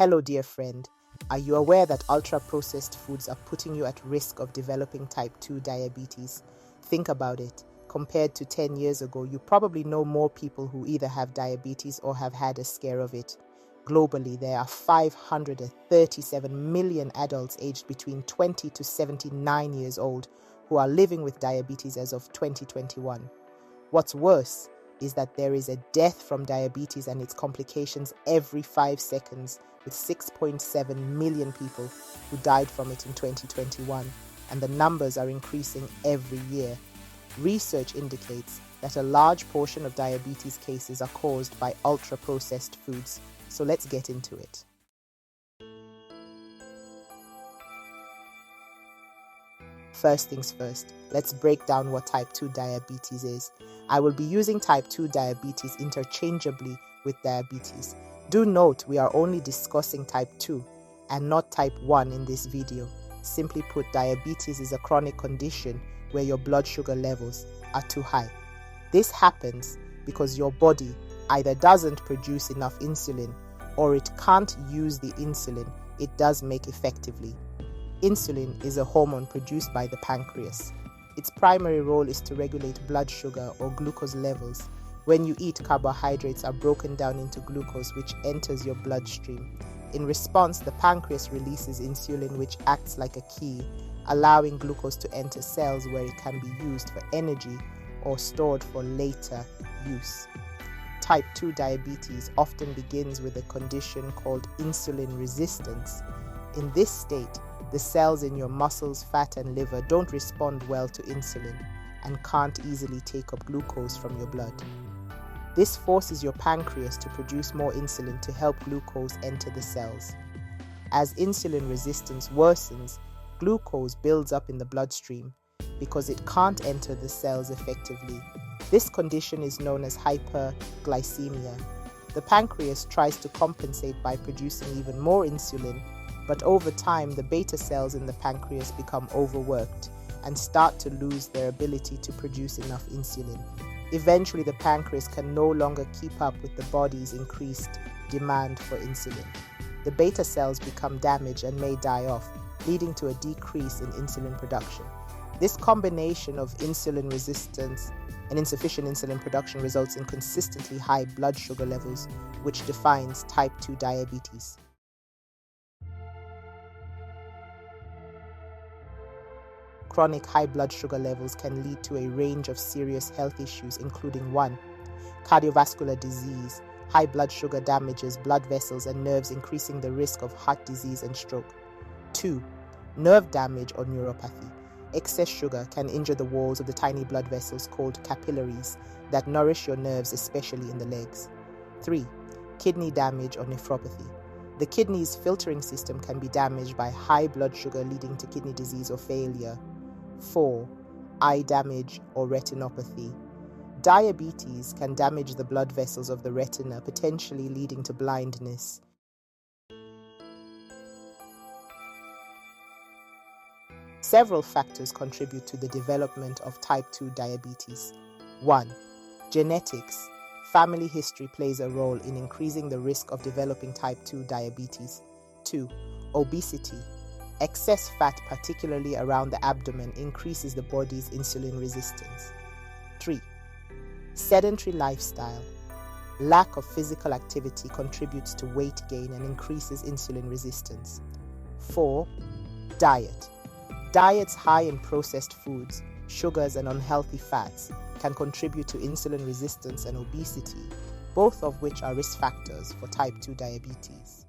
Hello, dear friend. Are you aware that ultra-processed foods are putting you at risk of developing type 2 diabetes? Think about it. Compared to 10 years ago, you probably know more people who either have diabetes or have had a scare of it. Globally, there are 537 million adults aged between 20 to 79 years old who are living with diabetes as of 2021. What's worse is that there is a death from diabetes and its complications every 5 seconds, with 6.7 million people who died from it in 2021, and the numbers are increasing every year. Research indicates that a large portion of diabetes cases are caused by ultra-processed foods. So let's get into it. First things first, let's break down what type 2 diabetes is. I will be using type 2 diabetes interchangeably with diabetes. Do note we are only discussing type 2 and not type 1 in this video. Simply put, diabetes is a chronic condition where your blood sugar levels are too high. This happens because your body either doesn't produce enough insulin or it can't use the insulin it does make effectively. Insulin is a hormone produced by the pancreas. Its primary role is to regulate blood sugar or glucose levels. When you eat, carbohydrates are broken down into glucose, which enters your bloodstream. In response, the pancreas releases insulin, which acts like a key, allowing glucose to enter cells where it can be used for energy or stored for later use. Type 2 diabetes often begins with a condition called insulin resistance. In this state, the cells in your muscles, fat, and liver don't respond well to insulin and can't easily take up glucose from your blood. This forces your pancreas to produce more insulin to help glucose enter the cells. As insulin resistance worsens, glucose builds up in the bloodstream because it can't enter the cells effectively. This condition is known as hyperglycemia. The pancreas tries to compensate by producing even more insulin, but over time the beta cells in the pancreas become overworked and start to lose their ability to produce enough insulin. Eventually, the pancreas can no longer keep up with the body's increased demand for insulin. The beta cells become damaged and may die off, leading to a decrease in insulin production. This combination of insulin resistance and insufficient insulin production results in consistently high blood sugar levels, which defines type 2 diabetes. Chronic high blood sugar levels can lead to a range of serious health issues, including 1. Cardiovascular disease. High blood sugar damages blood vessels and nerves, increasing the risk of heart disease and stroke. 2. Nerve damage or neuropathy. Excess sugar can injure the walls of the tiny blood vessels called capillaries that nourish your nerves, especially in the legs. 3. Kidney damage or nephropathy. The kidney's filtering system can be damaged by high blood sugar, leading to kidney disease or failure. 4. Eye damage or retinopathy. Diabetes can damage the blood vessels of the retina, potentially leading to blindness. Several factors contribute to the development of type 2 diabetes. 1. Genetics. Family history plays a role in increasing the risk of developing type 2 diabetes. 2. Obesity. Excess fat, particularly around the abdomen, increases the body's insulin resistance. 3. Sedentary lifestyle. Lack of physical activity contributes to weight gain and increases insulin resistance. 4. Diet. Diets high in processed foods, sugars, and unhealthy fats can contribute to insulin resistance and obesity, both of which are risk factors for type 2 diabetes.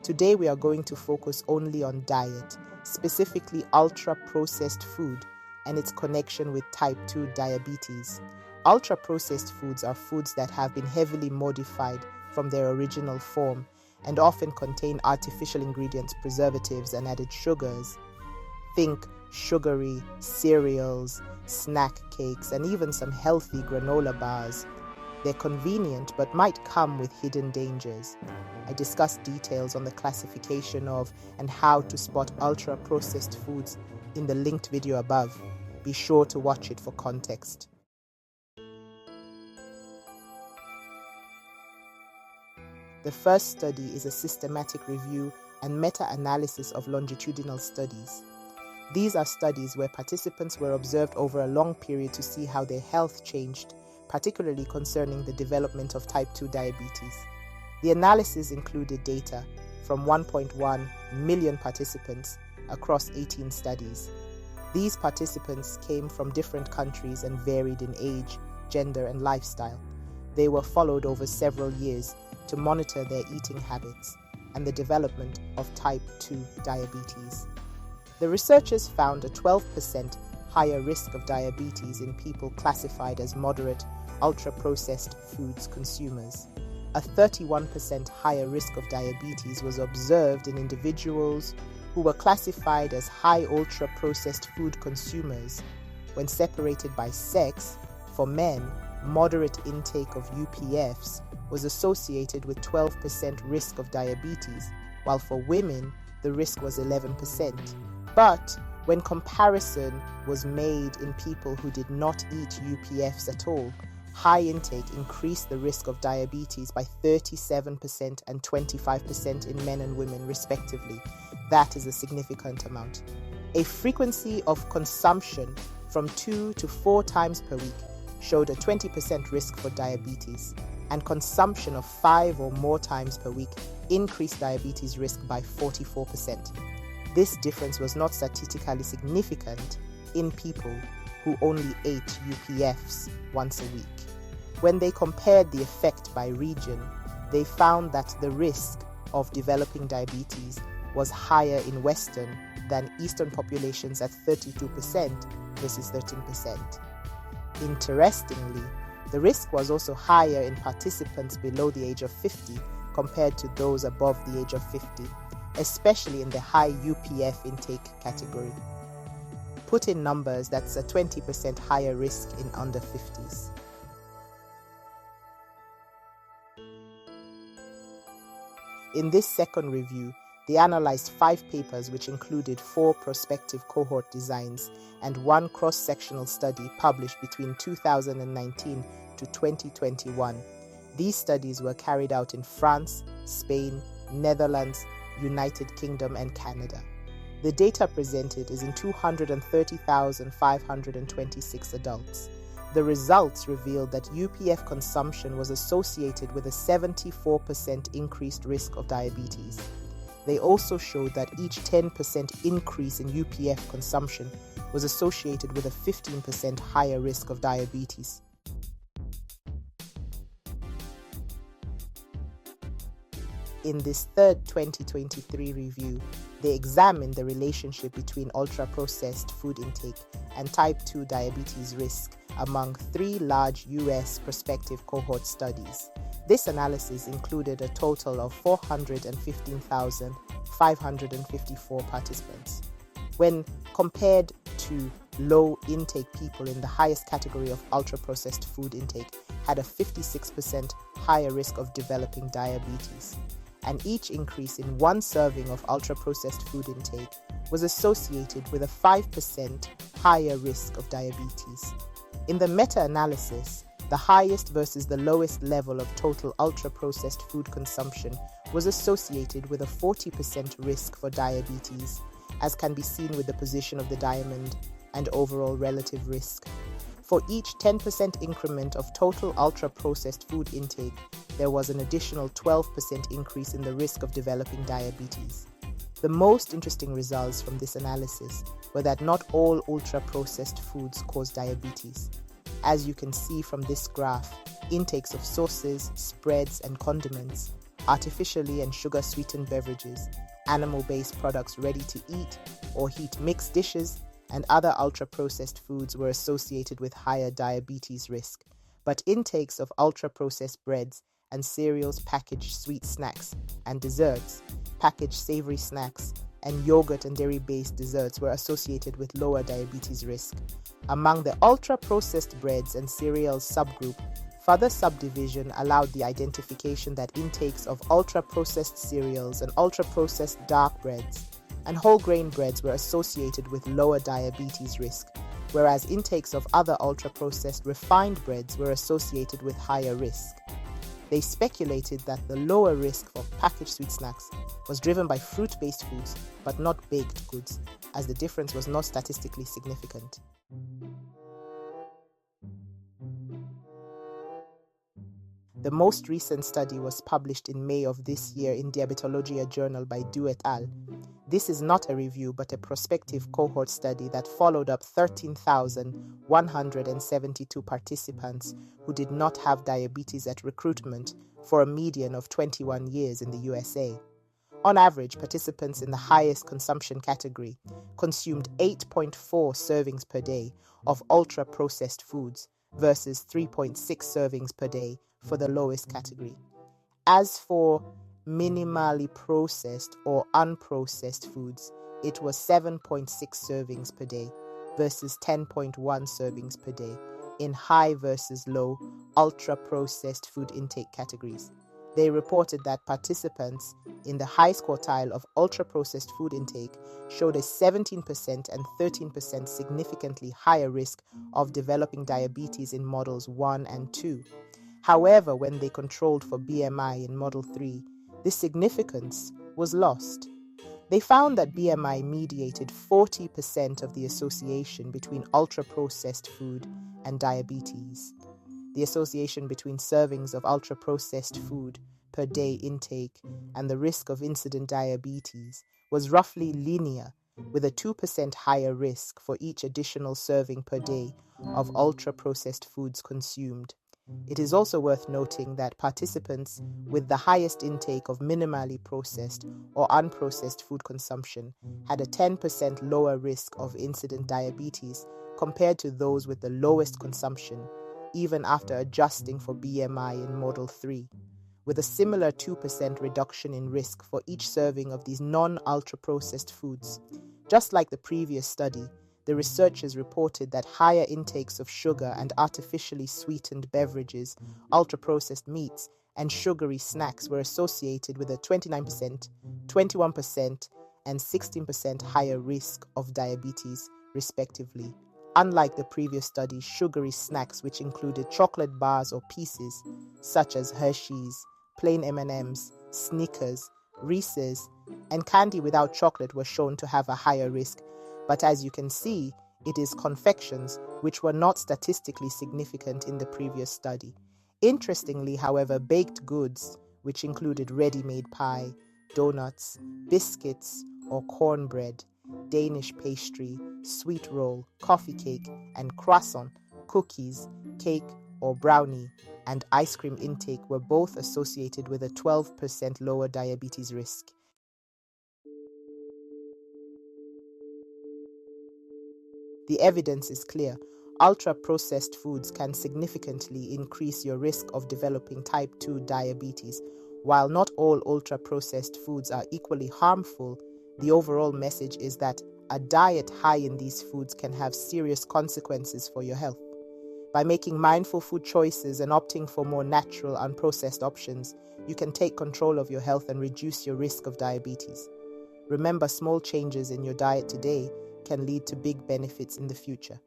Today we are going to focus only on diet, specifically ultra-processed food and its connection with type 2 diabetes. Ultra-processed foods are foods that have been heavily modified from their original form and often contain artificial ingredients, preservatives, and added sugars. Think sugary cereals, snack cakes, and even some healthy granola bars. They're convenient but might come with hidden dangers. I discuss details on the classification of and how to spot ultra-processed foods in the linked video above. Be sure to watch it for context. The first study is a systematic review and meta-analysis of longitudinal studies. These are studies where participants were observed over a long period to see how their health changed, particularly concerning the development of type 2 diabetes. The analysis included data from 1.1 million participants across 18 studies. These participants came from different countries and varied in age, gender, and lifestyle. They were followed over several years to monitor their eating habits and the development of type 2 diabetes. The researchers found a 12% higher risk of diabetes in people classified as moderate ultra-processed foods consumers. A 31% higher risk of diabetes was observed in individuals who were classified as high ultra-processed food consumers. When separated by sex, for men, moderate intake of UPFs was associated with 12% risk of diabetes, while for women, the risk was 11%. But when comparison was made in people who did not eat UPFs at all, high intake increased the risk of diabetes by 37% and 25% in men and women, respectively. That is a significant amount. A frequency of consumption from 2 to 4 times per week showed a 20% risk for diabetes, and consumption of 5 or more times per week increased diabetes risk by 44%. This difference was not statistically significant in people who only ate UPFs once a week. When they compared the effect by region, they found that the risk of developing diabetes was higher in Western than Eastern populations at 32% versus 13%. Interestingly, the risk was also higher in participants below the age of 50 compared to those above the age of 50, especially in the high UPF intake category. Put in numbers, that's a 20% higher risk in under 50s. In this second review, they analyzed 5 papers which included 4 prospective cohort designs and 1 cross-sectional study published between 2019 to 2021. These studies were carried out in France, Spain, Netherlands, United Kingdom, and Canada. The data presented is in 230,526 adults. The results revealed that UPF consumption was associated with a 74% increased risk of diabetes. They also showed that each 10% increase in UPF consumption was associated with a 15% higher risk of diabetes. In this third 2023 review, they examined the relationship between ultra-processed food intake and type 2 diabetes risk among 3 large U.S. prospective cohort studies. This analysis included a total of 415,554 participants. When compared to low intake people in the highest category of ultra-processed food intake had a 56% higher risk of developing diabetes. And each increase in 1 serving of ultra-processed food intake was associated with a 5% higher risk of diabetes. In the meta-analysis, the highest versus the lowest level of total ultra-processed food consumption was associated with a 40% risk for diabetes, as can be seen with the position of the diamond and overall relative risk. For each 10% increment of total ultra-processed food intake, there was an additional 12% increase in the risk of developing diabetes. The most interesting results from this analysis were that not all ultra-processed foods cause diabetes. As you can see from this graph, intakes of sauces, spreads, and condiments, artificially and sugar-sweetened beverages, animal-based products ready to eat or heat mixed dishes, and other ultra-processed foods were associated with higher diabetes risk. But intakes of ultra-processed breads and cereals, packaged sweet snacks and desserts, packaged savory snacks, and yogurt and dairy-based desserts were associated with lower diabetes risk. Among the ultra-processed breads and cereals subgroup, further subdivision allowed the identification that intakes of ultra-processed cereals and ultra-processed dark breads and whole grain breads were associated with lower diabetes risk, whereas intakes of other ultra-processed refined breads were associated with higher risk. They speculated that the lower risk for packaged sweet snacks was driven by fruit-based foods, but not baked goods, as the difference was not statistically significant. The most recent study was published in May of this year in Diabetology, a journal by Du et al. This is not a review, but a prospective cohort study that followed up 13,172 participants who did not have diabetes at recruitment for a median of 21 years in the USA. On average, participants in the highest consumption category consumed 8.4 servings per day of ultra-processed foods versus 3.6 servings per day for the lowest category. As for minimally processed or unprocessed foods, it was 7.6 servings per day versus 10.1 servings per day in high versus low ultra-processed food intake categories. They reported that participants in the highest quartile of ultra-processed food intake showed a 17% and 13% significantly higher risk of developing diabetes in models 1 and 2. However, when they controlled for BMI in Model 3, this significance was lost. They found that BMI mediated 40% of the association between ultra-processed food and diabetes. The association between servings of ultra-processed food per day intake and the risk of incident diabetes was roughly linear, with a 2% higher risk for each additional serving per day of ultra-processed foods consumed. It is also worth noting that participants with the highest intake of minimally processed or unprocessed food consumption had a 10% lower risk of incident diabetes compared to those with the lowest consumption, even after adjusting for BMI in Model 3, with a similar 2% reduction in risk for each serving of these non-ultra-processed foods. Just like the previous study, the researchers reported that higher intakes of sugar and artificially sweetened beverages, ultra-processed meats, and sugary snacks were associated with a 29%, 21%, and 16% higher risk of diabetes, respectively. Unlike the previous study, sugary snacks, which included chocolate bars or pieces, such as Hershey's, plain M&Ms, Snickers, Reese's, and candy without chocolate, were shown to have a higher risk. But as you can see, it is confections which were not statistically significant in the previous study. Interestingly, however, baked goods, which included ready-made pie, donuts, biscuits or cornbread, Danish pastry, sweet roll, coffee cake, and croissant, cookies, cake or brownie, and ice cream intake were both associated with a 12% lower diabetes risk. The evidence is clear. Ultra-processed foods can significantly increase your risk of developing type 2 diabetes. While not all ultra-processed foods are equally harmful, the overall message is that a diet high in these foods can have serious consequences for your health. By making mindful food choices and opting for more natural, unprocessed options, you can take control of your health and reduce your risk of diabetes. Remember, small changes in your diet today can lead to big benefits in the future.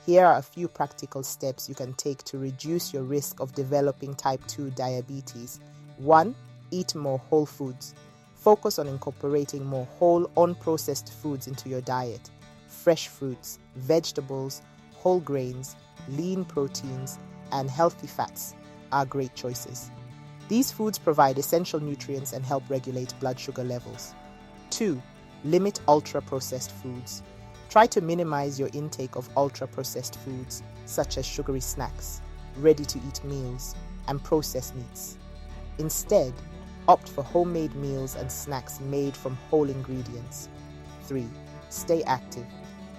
Here are a few practical steps you can take to reduce your risk of developing type 2 diabetes. 1. Eat more whole foods. Focus on incorporating more whole, unprocessed foods into your diet. Fresh fruits, vegetables, whole grains, lean proteins, and healthy fats are great choices. These foods provide essential nutrients and help regulate blood sugar levels. 2. Limit ultra-processed foods. Try to minimize your intake of ultra-processed foods, such as sugary snacks, ready-to-eat meals, and processed meats. Instead, opt for homemade meals and snacks made from whole ingredients. 3. Stay active.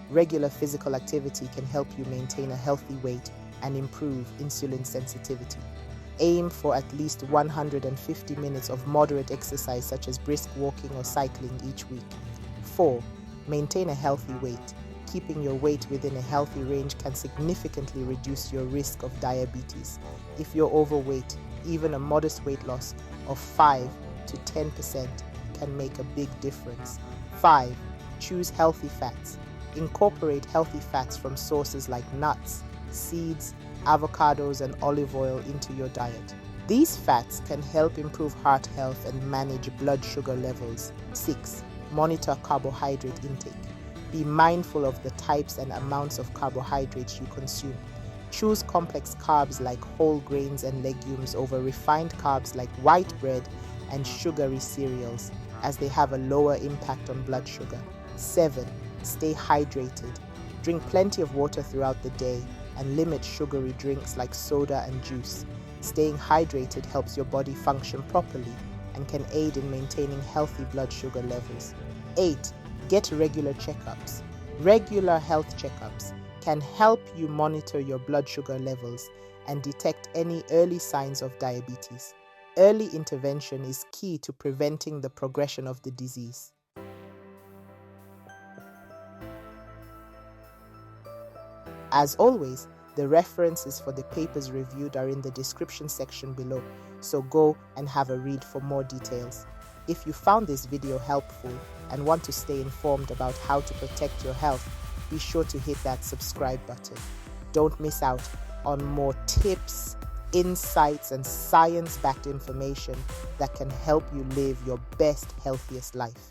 Regular physical activity can help you maintain a healthy weight and improve insulin sensitivity. Aim for at least 150 minutes of moderate exercise, such as brisk walking or cycling each week. 4. Maintain a healthy weight. Keeping your weight within a healthy range can significantly reduce your risk of diabetes. If you're overweight, even a modest weight loss of 5 to 10% can make a big difference. 5. Choose healthy fats. Incorporate healthy fats from sources like nuts, seeds, avocados, and olive oil into your diet. These fats can help improve heart health and manage blood sugar levels. 6. Monitor carbohydrate intake. Be mindful of the types and amounts of carbohydrates you consume. Choose complex carbs like whole grains and legumes over refined carbs like white bread and sugary cereals, as they have a lower impact on blood sugar. 7. Stay hydrated. Drink plenty of water throughout the day and limit sugary drinks like soda and juice. Staying hydrated helps your body function properly and can aid in maintaining healthy blood sugar levels. 8. Get regular checkups. Regular health checkups can help you monitor your blood sugar levels and detect any early signs of diabetes. Early intervention is key to preventing the progression of the disease. As always, the references for the papers reviewed are in the description section below, so go and have a read for more details. If you found this video helpful and want to stay informed about how to protect your health, be sure to hit that subscribe button. Don't miss out on more tips, insights, and science-backed information that can help you live your best, healthiest life.